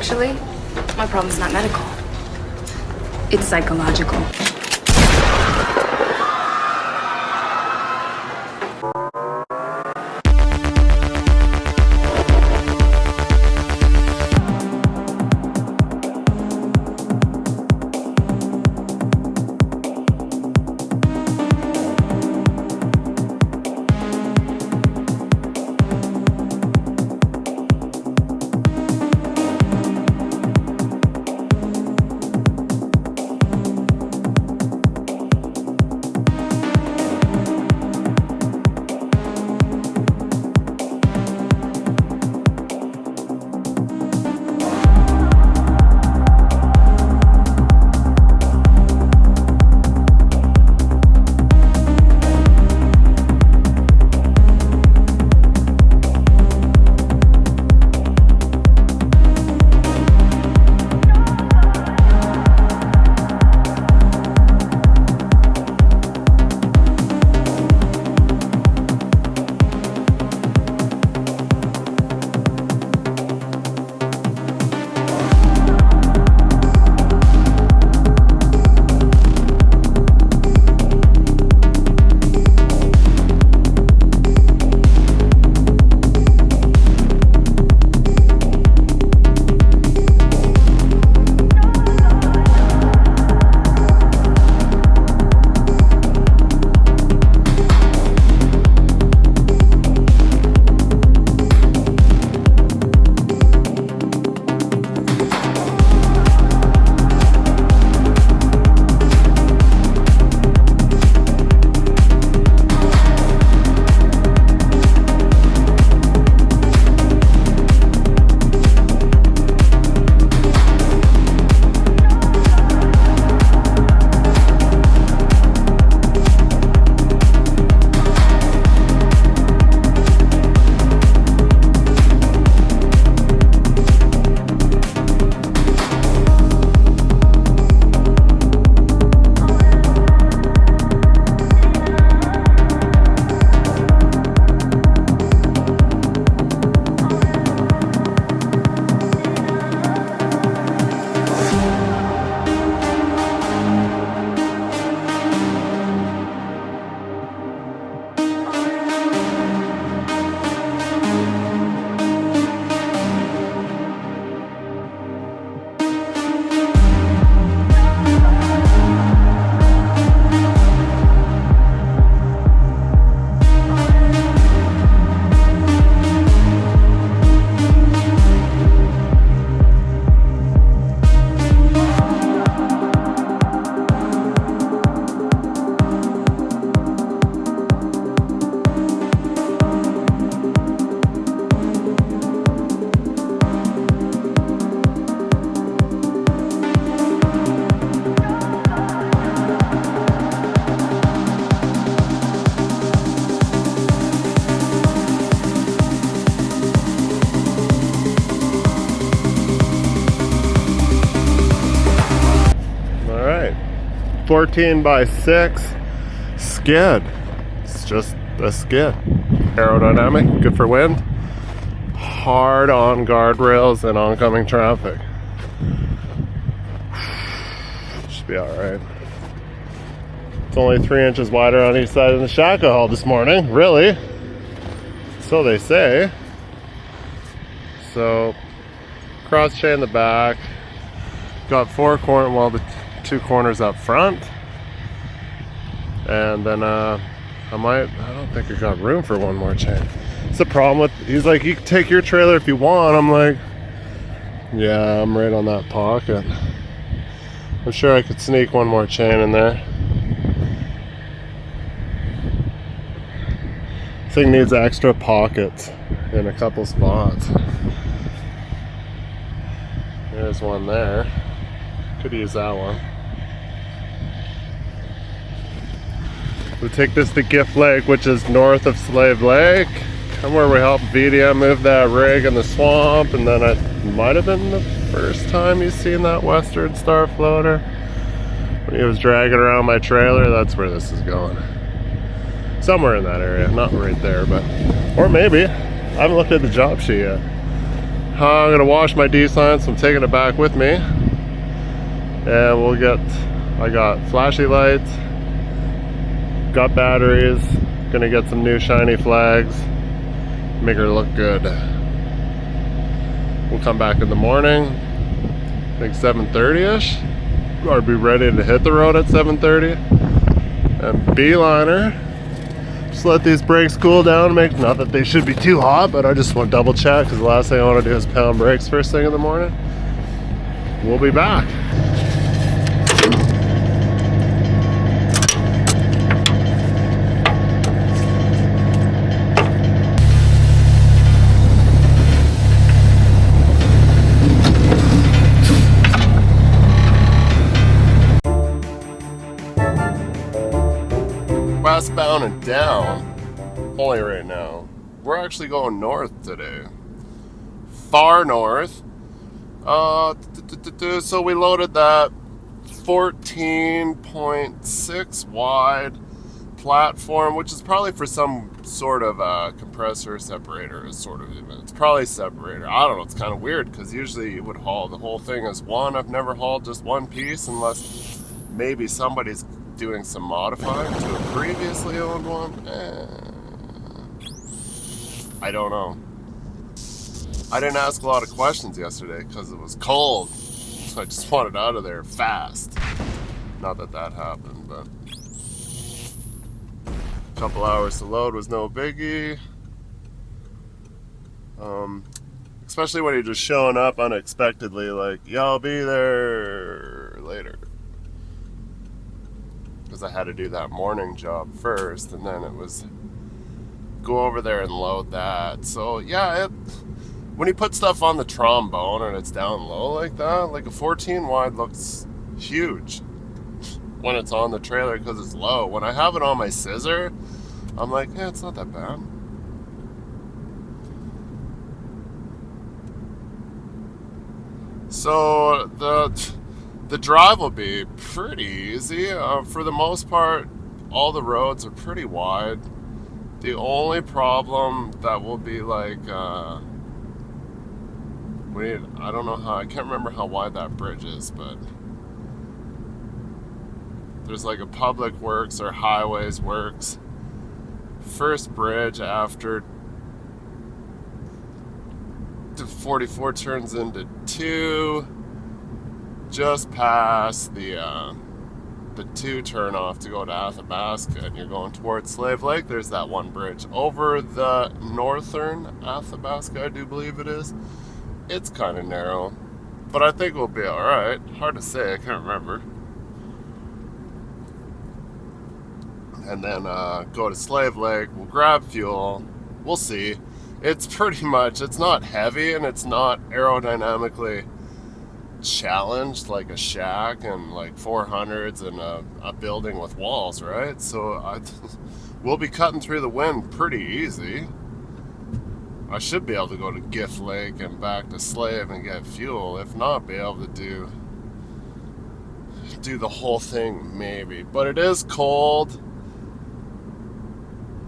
Actually, my problem's not medical. It's psychological. All right, 14 by 6 skid. It's just a skid. Aerodynamic, good for wind. Hard on guardrails and oncoming traffic. Should be all right. It's only 3 inches wider on each side of the Shaka hull this morning, really. So they say. So, cross chain in the back. Got 4 corners, well, the 2 corners up front. And then I don't think I got room for 1 more chain. It's the problem with, he's like, you can take your trailer if you want. I'm like, yeah, I'm right on that pocket. I'm sure I could sneak 1 more chain in there. Thing needs extra pockets in a couple spots. There's one there. Could use that one. We'll take this to Gift Lake, which is north of Slave Lake, and where we helped VDM move that rig in the swamp. And then it might have been the first time you've seen that Western Star floater when he was dragging around my trailer. That's where this is going. Somewhere in that area, not right there, but, or maybe, I haven't looked at the job sheet yet. I'm gonna wash my D-sign, so I'm taking it back with me. And we'll get, I got flashy lights, got batteries, gonna get some new shiny flags, make her look good. We'll come back in the morning, I think 7:30ish, or be ready to hit the road at 7:30. And beeliner. Just let these brakes cool down. Not that they should be too hot, but I just want to double check because the last thing I want to do is pound brakes first thing in the morning. We'll be back. Westbound and down, only right now. We're actually going north today. Far north. So we loaded that 14.6 wide platform, which is probably for some sort of compressor separator. It's probably separator. I don't know. It's kind of weird because usually you would haul the whole thing as one. I've never hauled just one piece unless maybe somebody's doing some modifying to a previously owned one. I don't know. I didn't ask a lot of questions yesterday because it was cold, so I just wanted out of there fast. Not that that happened, but a couple hours to load was no biggie. Especially when you're just showing up unexpectedly, like, yeah, I'll be there later. Because I had to do that morning job first, and then it was go over there and load that. So yeah, when you put stuff on the trombone and it's down low like that, like a 14 wide looks huge when it's on the trailer because it's low. When I have it on my scissor, I'm like, yeah, it's not that bad. So the drive will be pretty easy. For the most part, all the roads are pretty wide. The only problem that will be like, I don't know how, I can't remember how wide that bridge is, but there's like a public works or highways works. First bridge after the 44 turns into 2. Just past the 2 turn off to go to Athabasca, and you're going towards Slave Lake. There's that one bridge over the northern Athabasca, I do believe it is. It's kind of narrow, but I think we'll be all right. Hard to say, I can't remember. And then go to Slave Lake. We'll grab fuel. We'll see. It's pretty much, it's not heavy and it's not aerodynamically challenged like a shack and like 400s and a building with walls, right? So we'll be cutting through the wind pretty easy. I should be able to go to Gift Lake and back to Slave and get fuel. If not, be able to do the whole thing maybe. But it is cold.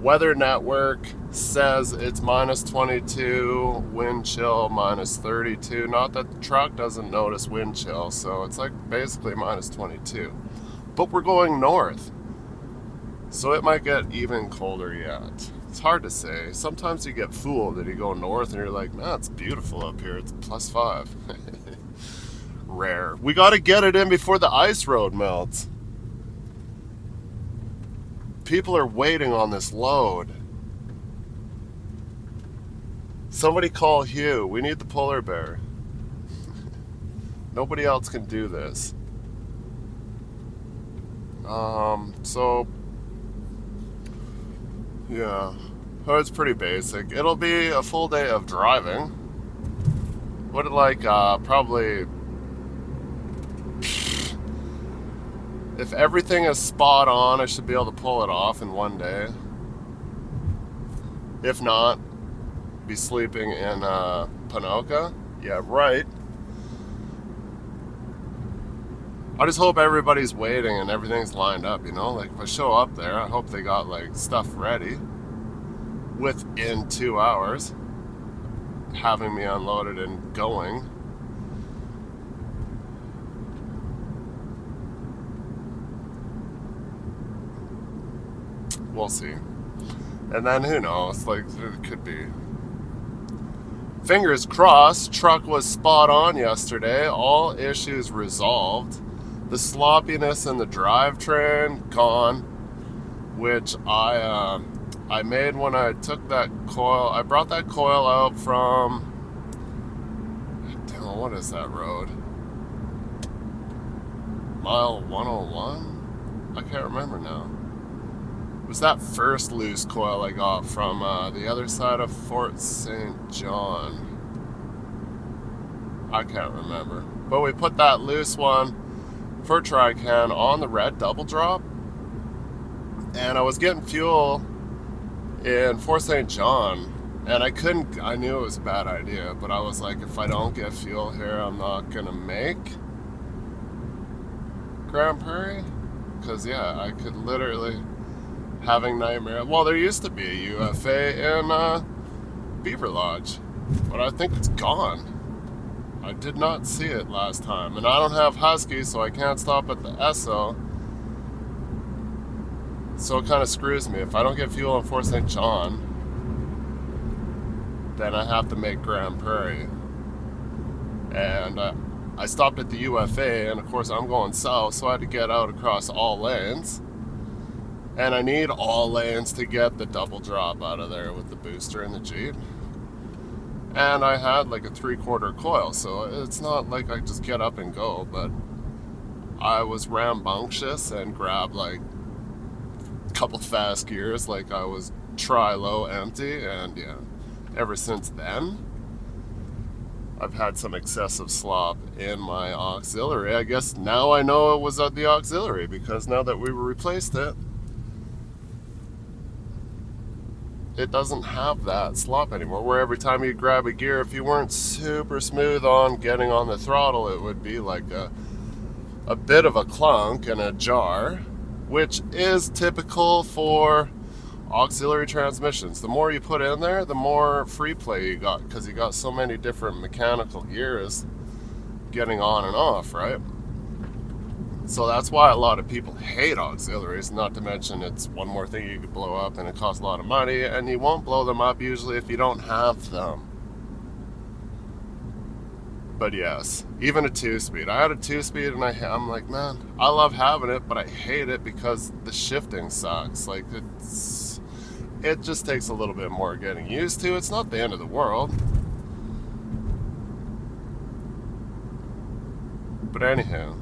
Weather Network says it's minus 22, wind chill minus 32. Not that the truck doesn't notice wind chill, so it's like basically minus 22. But we're going north, so it might get even colder yet. It's hard to say. Sometimes you get fooled and you go north and you're like, man, it's beautiful up here. It's plus 5. Rare. We got to get it in before the ice road melts. People are waiting on this load. Somebody call Hugh. We need the polar bear. Nobody else can do this. So yeah, oh, it's pretty basic. It'll be a full day of driving. What like probably, if everything is spot on, I should be able to pull it off in one day. If not, be sleeping in Ponoka. Yeah, right. I just hope everybody's waiting and everything's lined up, you know? Like, if I show up there, I hope they got, like, stuff ready within 2 hours. having me unloaded and going. We'll see. And then who knows, like, it could be. Fingers crossed, truck was spot on yesterday. All issues resolved. The sloppiness in the drivetrain gone, which I made when I took that coil. I brought that coil out from, what is that road? Mile 101? I can't remember now. It was that first loose coil I got from the other side of Fort St. John. I can't remember. But we put that loose one for Trican on the red double drop. And I was getting fuel in Fort St. John. And I knew it was a bad idea. But I was like, if I don't get fuel here, I'm not going to make Grand Prairie. Because, yeah, I could literally... having nightmare. Well, there used to be a UFA in Beaver Lodge, but I think it's gone. I did not see it last time, and I don't have Husky, so I can't stop at the Esso. So it kind of screws me. If I don't get fuel in Fort St. John, then I have to make Grand Prairie. And I stopped at the UFA, and of course I'm going south, so I had to get out across all lanes. And I need all lanes to get the double drop out of there with the booster and the Jeep. And I had like a 3/4 coil, so it's not like I just get up and go, but I was rambunctious and grabbed like a couple fast gears like I was tri-low empty, and yeah, ever since then, I've had some excessive slop in my auxiliary. I guess now I know it was at the auxiliary, because now that we replaced it, it doesn't have that slop anymore, where every time you grab a gear, if you weren't super smooth on getting on the throttle, it would be like a bit of a clunk and a jar, which is typical for auxiliary transmissions. The more you put in there, the more free play you got, because you got so many different mechanical gears getting on and off, right? So that's why a lot of people hate auxiliaries, not to mention it's one more thing you could blow up, and it costs a lot of money, and you won't blow them up usually if you don't have them. But yes, even a 2-speed. I had a 2-speed, and I'm like, man, I love having it, but I hate it because the shifting sucks. Like, it just takes a little bit more getting used to. It's not the end of the world. But anyhow.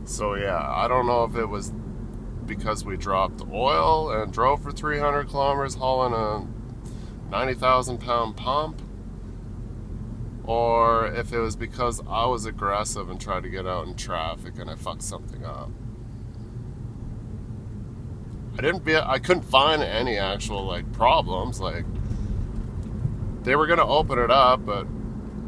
So yeah, I don't know if it was because we dropped oil and drove for 300 kilometers hauling a 90,000 pound pump, or if it was because I was aggressive and tried to get out in traffic and I fucked something up. I couldn't find any actual like problems. Like, they were gonna open it up, but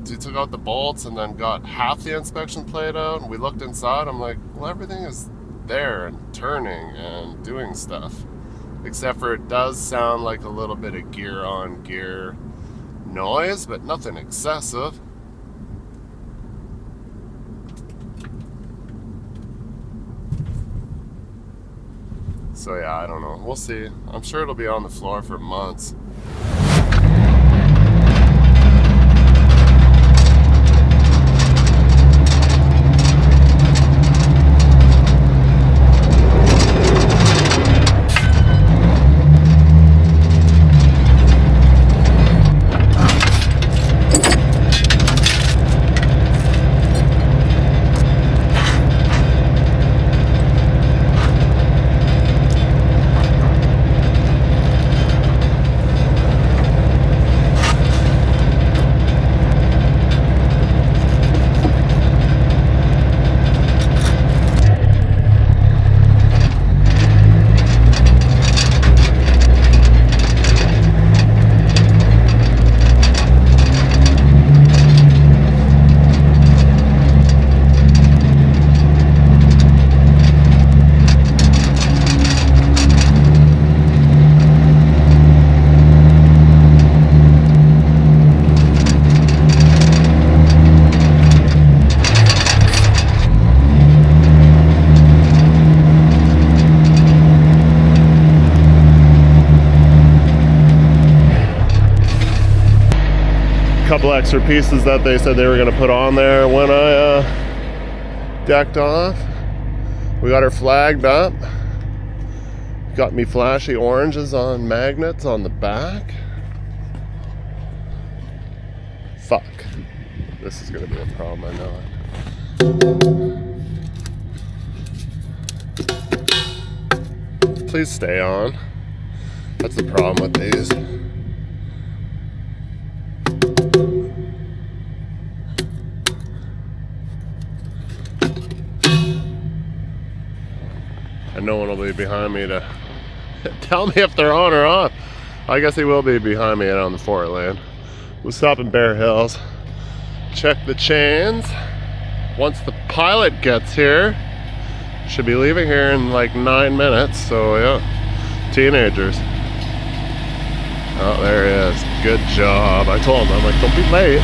he took out the bolts and then got half the inspection plate out, and we looked inside. I'm like, well, everything is there and turning and doing stuff, except for it does sound like a little bit of gear on gear noise, but nothing excessive. So yeah, I don't know, we'll see. I'm sure it'll be on the floor for months. couple extra pieces that they said they were gonna put on there when I decked off. We got her flagged up. Got me flashy oranges on magnets on the back. Fuck. This is gonna be a problem, I know it. Please stay on. That's the problem with these. And no one will be behind me to tell me if they're on or off. I guess he will be behind me on the 4 lane. We'll stop in Bear Hills, check the chains. Once the pilot gets here, should be leaving here in like 9 minutes, so yeah, teenagers. Oh, there he is. Good job. I told him, I'm like, don't be late.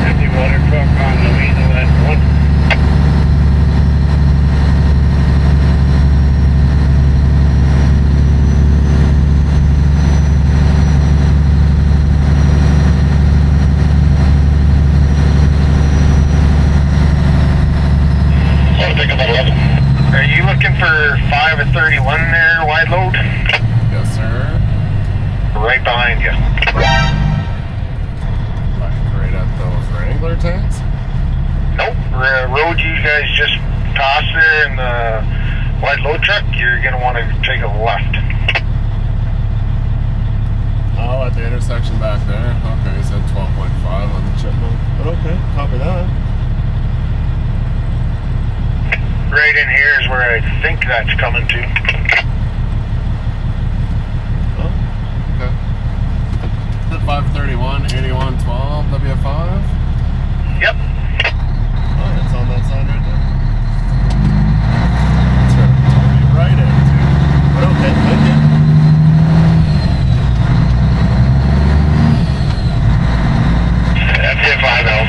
Empty water truck on Louisa at 1. Are you looking for 5 or 31 there, wide load? Yes, sir. Right behind you. Like right at those Wrangler tanks? Nope. Road you guys just passed there in the wide load truck, you're going to want to take a left. Oh, at the intersection back there? Okay, he said 12.5 on the chipmunk. But okay, copy that. Right in here is where I think that's coming to. Oh, okay. Is it 531, 8112, W5? Yep. Oh, it's on that sign right there. Turn me right into. But okay, thank you. That's it, 5L.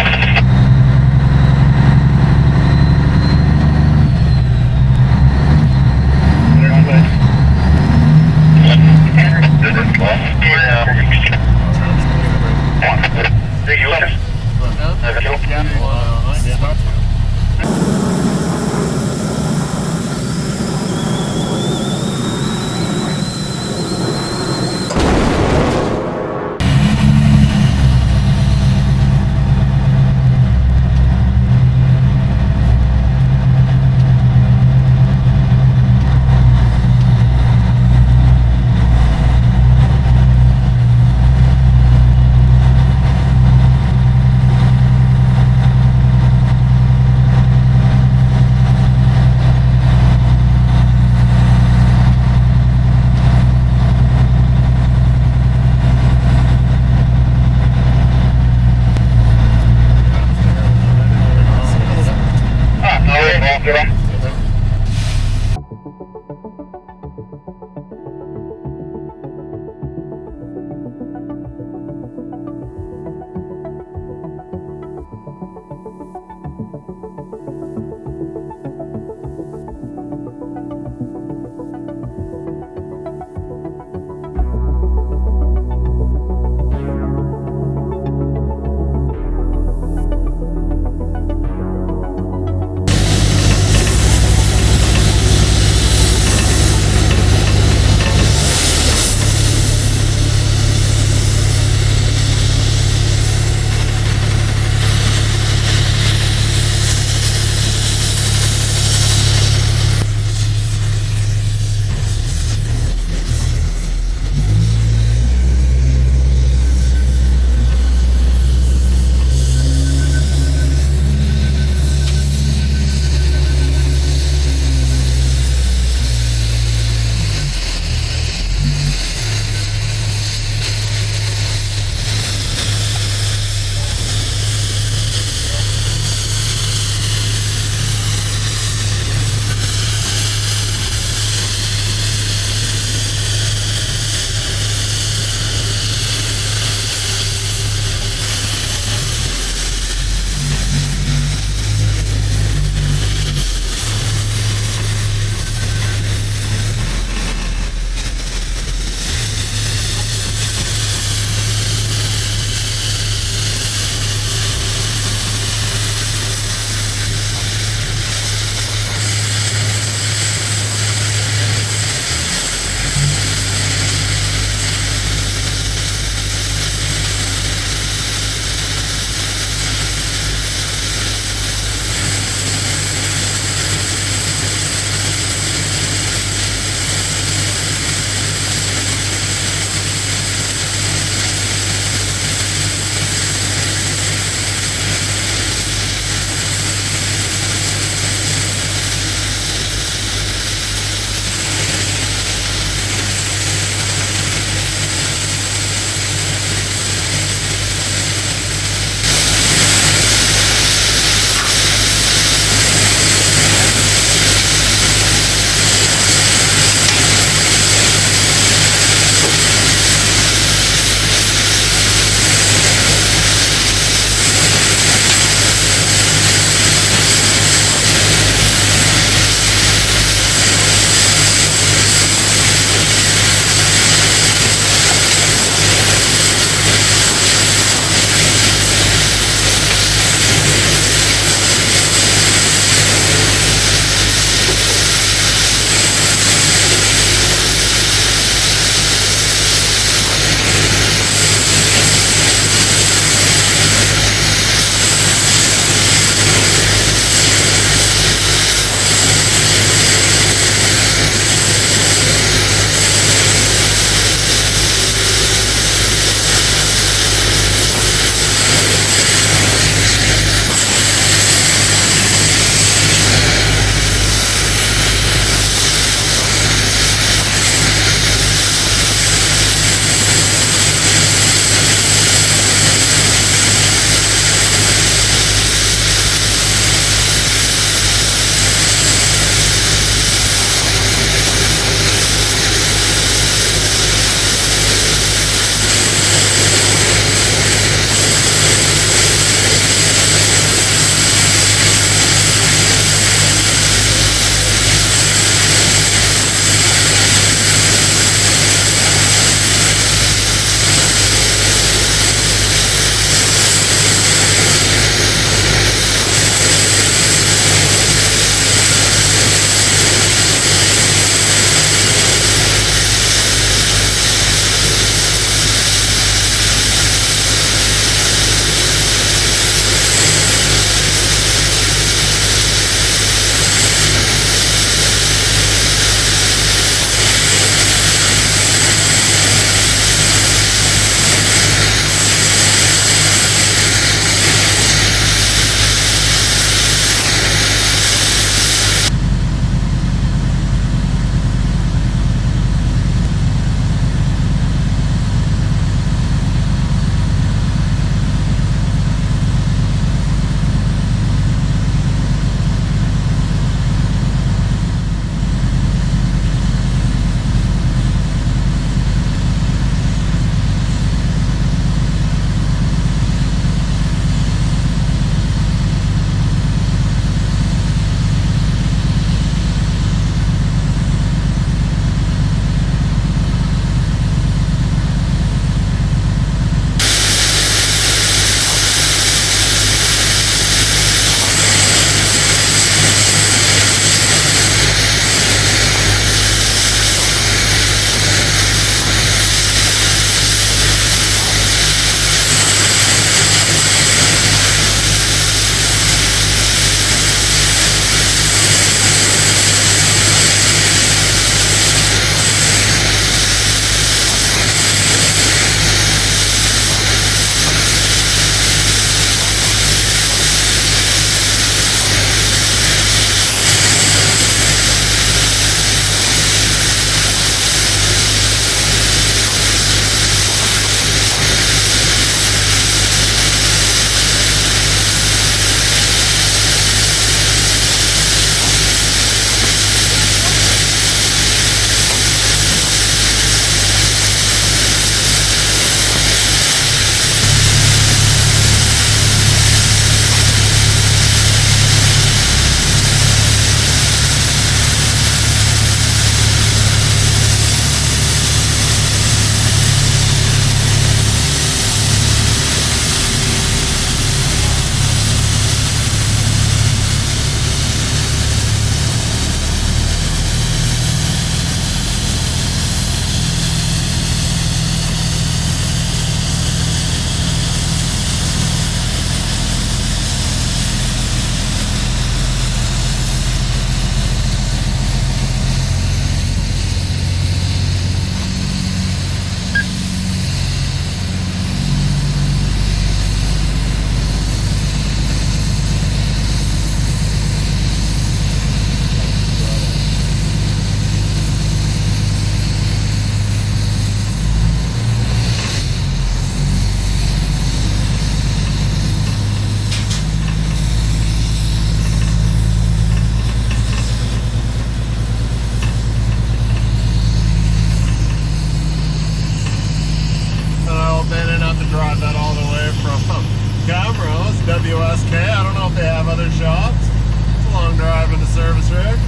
Rick.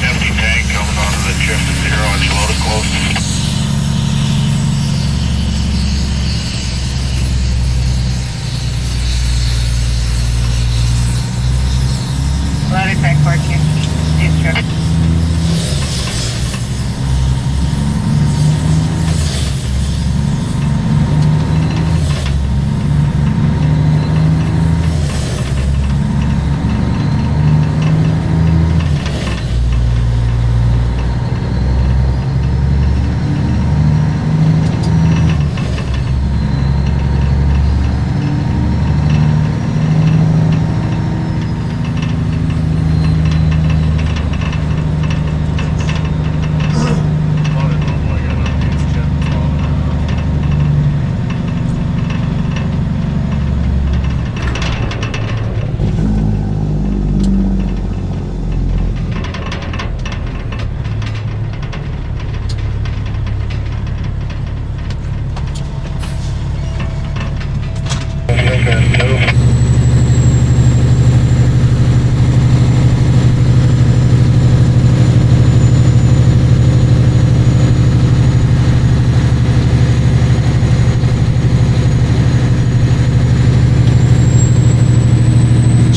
Empty tank coming onto the drift to 0-inch loaded close. Loaded tank 14. East drift.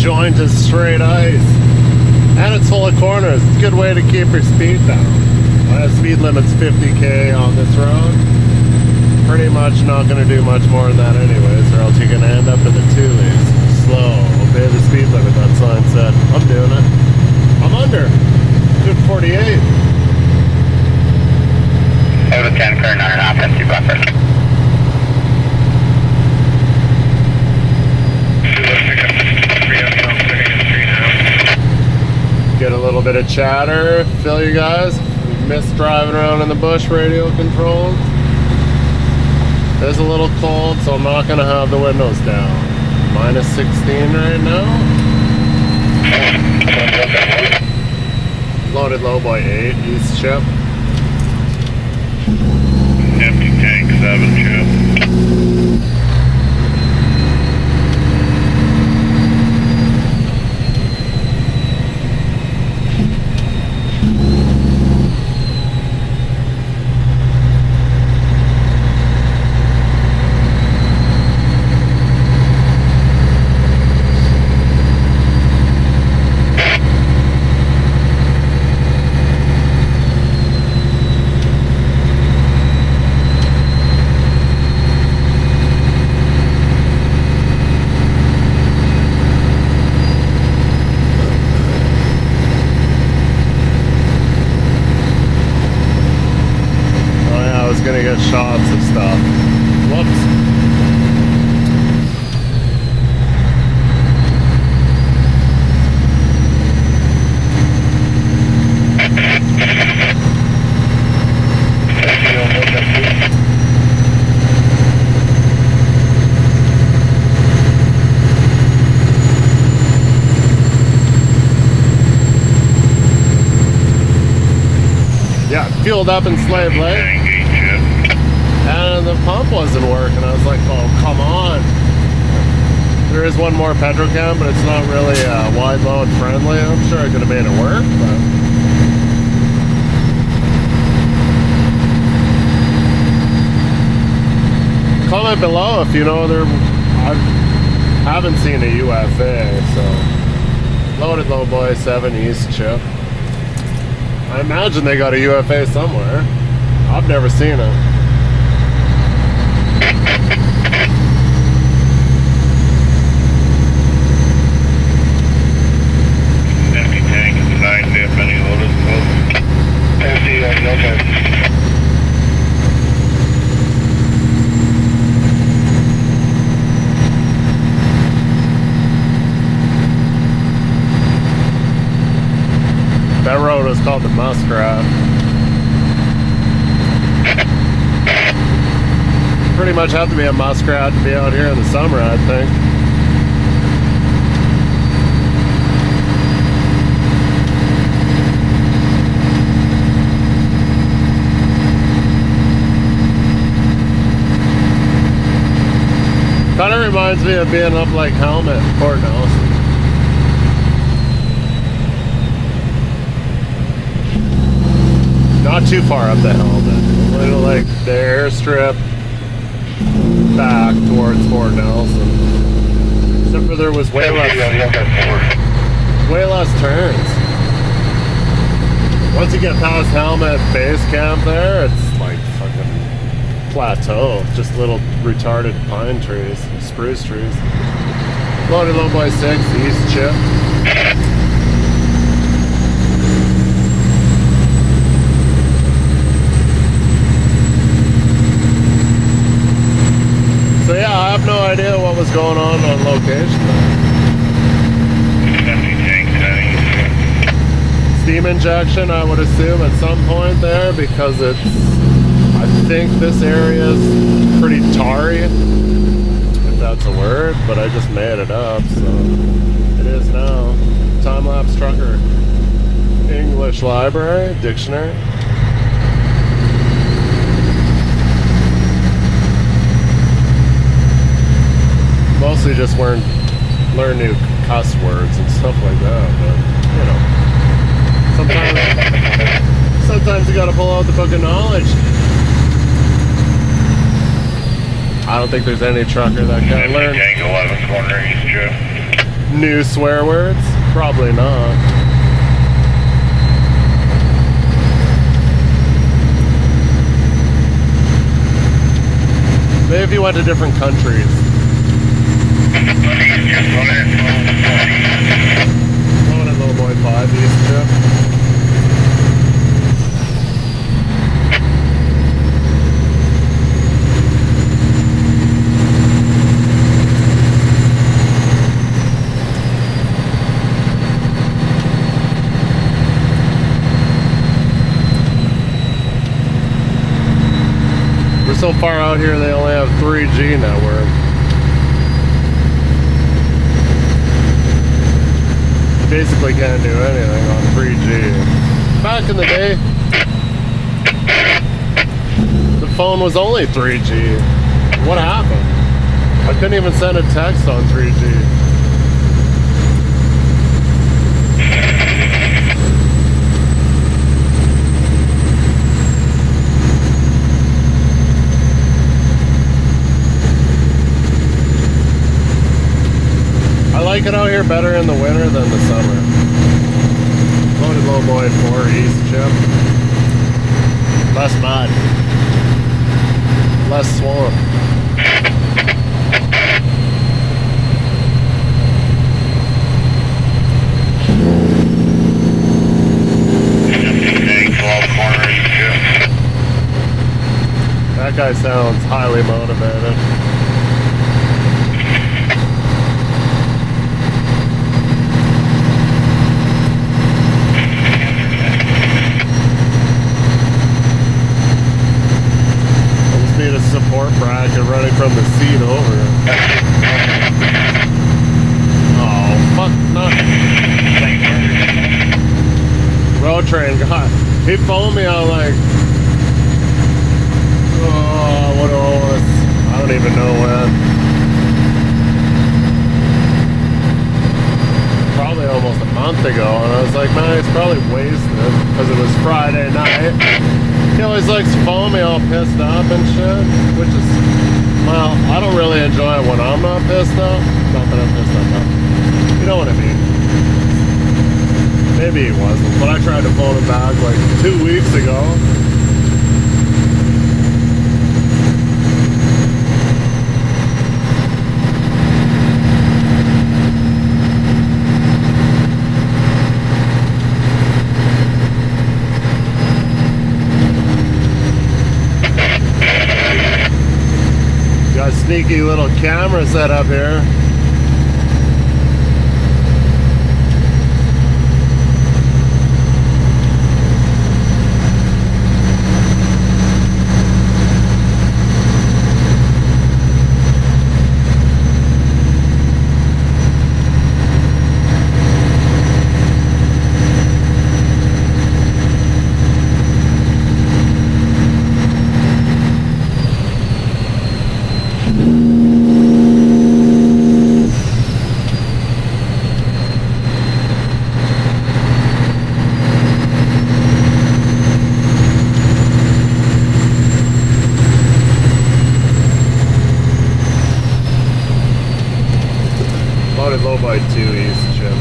Joint is straight ice. And it's full of corners. It's a good way to keep your speed down. Speed limit's 50k on this road. Pretty much not going to do much more than that anyways, or else you're going to end up in the Tules. Slow, obey the speed limit, that sign said. I'm doing it. I'm under. Good 48. Over 10, current 9.5, empty buffer. Get a little bit of chatter, fill you guys. Missed driving around in the bush, radio controlled. It is a little cold, so I'm not gonna have the windows down. Minus 16 right now. Loaded low by 8, east chip. Empty tank 7, chip. Gonna get shots of stuff. Whoops. Yeah, fueled up in Slave Lake. And the pump wasn't working. I was like, oh, come on. There is one more Petrochem, but it's not really wide load friendly. I'm sure I could have made it work, but... Comment below if you know I haven't seen a UFA, so... Loaded low boy, 7 east chip. I imagine they got a UFA somewhere. I've never seen it. Empty tank is 9 dip, any loaded close. Empty, okay. That road was called the Muskrat. Pretty much have to be a muskrat to be out here in the summer, I think. Kind of reminds me of being up like Helmet, Port Nelson. Not too far up the Helmet. A little like the airstrip back towards Fort Nelson. Except for there was way less turns. Once you get past Helmet base camp there, it's like fucking plateau. Just little retarded pine trees, spruce trees. Loaded low by 6, east chip. So yeah, I have no idea what was going on location there. Steam injection, I would assume at some point there, because it's, I think this area is pretty tarry, if that's a word, but I just made it up, so it is now. Time-lapse trucker. English library, dictionary. Mostly just learn new cuss words and stuff like that, but you know, sometimes you gotta pull out the book of knowledge. I don't think there's any trucker that can learn new swear words. Probably not. Maybe if you went to different countries. Going at Low Boy 5 east trip. We're so far out here they only have 3G network. Basically can't do anything on 3G. Back in the day, the phone was only 3G. What happened? I couldn't even send a text on 3G. I like it out here better in the winter than the summer. Loaded Low Boy 4 east chip. Less mud. Less swamp. That guy sounds highly motivated. Need a support bracket running from the seat over. Oh, fuck, not. Road train, God. He phoned me on like, oh, what was, I don't even know when. Probably almost a month ago, and I was like, man, it's probably wasted, because it was Friday night. He always likes to phone me all pissed up and shit, which is, well, I don't really enjoy it when I'm not pissed up. Not that I'm pissed up, no. You know what I mean. Maybe he wasn't, but I tried to phone him back like 2 weeks ago. Got a sneaky little camera set up here. Loaded low by 2 east, Jim.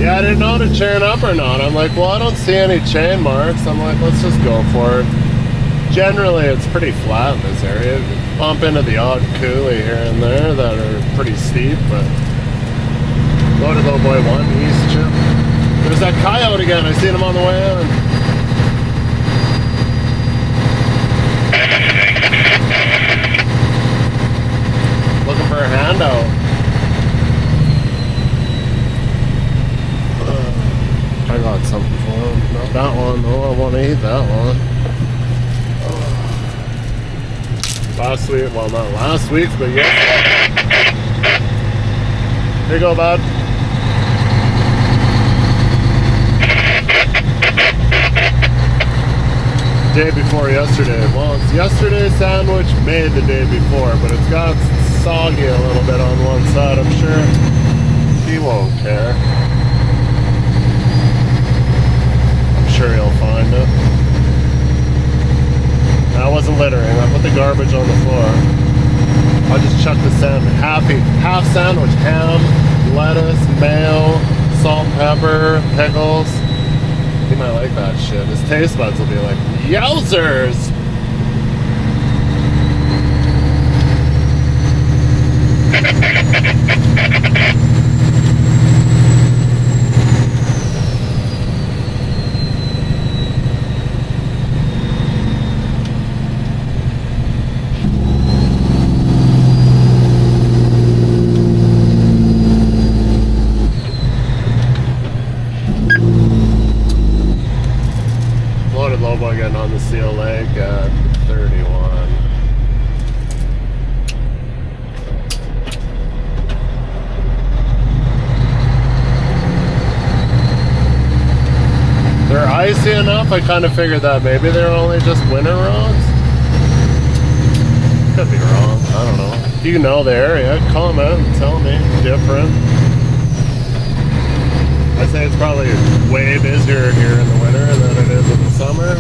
Yeah, I didn't know to chain up or not. I'm like, well, I don't see any chain marks. I'm like, let's just go for it. Generally, it's pretty flat in this area. You bump into the odd coulee here and there that are pretty steep, but loaded low boy 1 east, Jim. There's that coyote again. I seen him on the way in. Looking for a handout. I got something for him. Not that one, though. I want to eat that one. Last week, well, not last week, but yeah. Here you go, bud. Day before yesterday. Well, it's yesterday's sandwich made the day before, but it's got soggy a little bit on one side. I'm sure he won't care. Sure he'll find it. I wasn't littering. I put the garbage on the floor. I just chucked the sandwich. Half sandwich. Ham, lettuce, mayo, salt and pepper, pickles. He might like that shit. His taste buds will be like, yowzers! Lobo getting on the Seal Lake at 31. They're icy enough, I kind of figured that maybe they're only just winter roads. Could be wrong, I don't know. If you know the area, comment and tell me. Different. I'd say it's probably way busier here in the winter than it is in the summer.